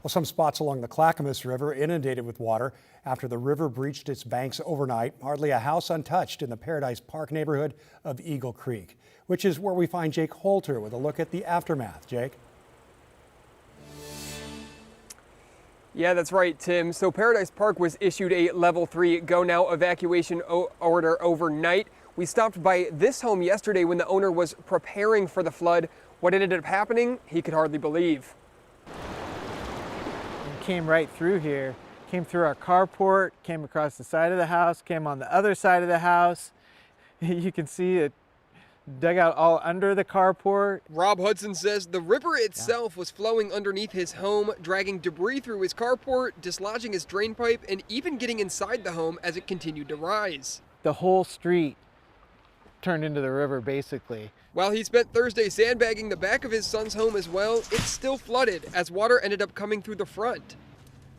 Well, some spots along the Clackamas River inundated with water after the river breached its banks overnight. Hardly a house untouched in the Paradise Park neighborhood of Eagle Creek, which is where we find Jake Holter with a look at the aftermath. Jake? Yeah, that's right, Tim. So Paradise Park was issued a level 3 go now evacuation order overnight. We stopped by this home yesterday when the owner was preparing for the flood. What ended up happening, he could hardly believe. It came right through here, came through our carport, came across the side of the house, came on the other side of the house. You can see it dug out all under the carport. Rob Hudson says the river itself was flowing underneath his home, dragging debris through his carport, dislodging his drain pipe, and even getting inside the home as it continued to rise. The whole street turned into the river, basically. While he spent Thursday sandbagging the back of his son's home as well, it's still flooded as water ended up coming through the front.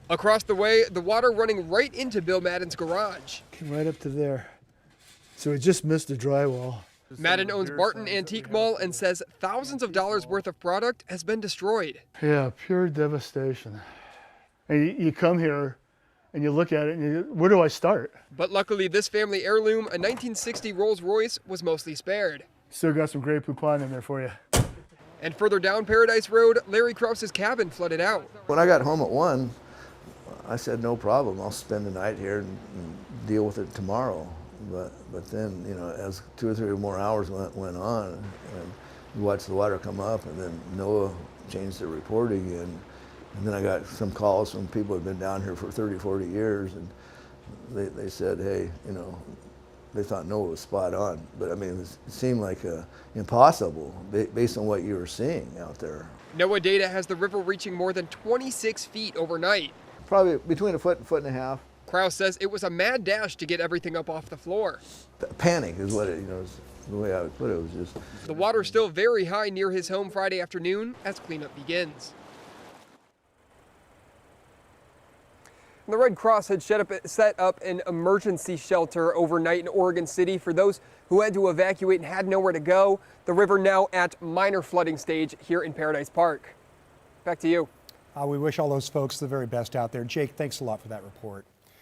Across the way, the water running right into Bill Madden's garage. Came right up to there. So it just missed the drywall. Madden owns Barton Antique Mall and says thousands of dollars worth of product has been destroyed. Yeah, pure devastation. And you come here and you look at it and where do I start? But luckily this family heirloom, a 1960 Rolls Royce, was mostly spared. Still got some Grey Poupon in there for you. And further down Paradise Road, Larry Krause's cabin flooded out. When I got home at 1, I said, no problem, I'll spend the night here and deal with it tomorrow. But then, you know, as 2 or 3 more hours went on, and you watch the water come up, and then NOAA changed their reporting, and then I got some calls from people who had been down here for 30, 40 years, and they said, hey, you know, they thought NOAA was spot on. But I mean, it seemed like impossible based on what you were seeing out there. NOAA data has the river reaching more than 26 feet overnight. Probably between a foot and foot and a half. Krause says it was a mad dash to get everything up off the floor. Panic is what it, you know, is the way I would put it. It was just. The water's still very high near his home Friday afternoon as cleanup begins. The Red Cross had set up an emergency shelter overnight in Oregon City for those who had to evacuate and had nowhere to go. The river now at minor flooding stage here in Paradise Park. Back to you. We wish all those folks the very best out there. Jake, thanks a lot for that report.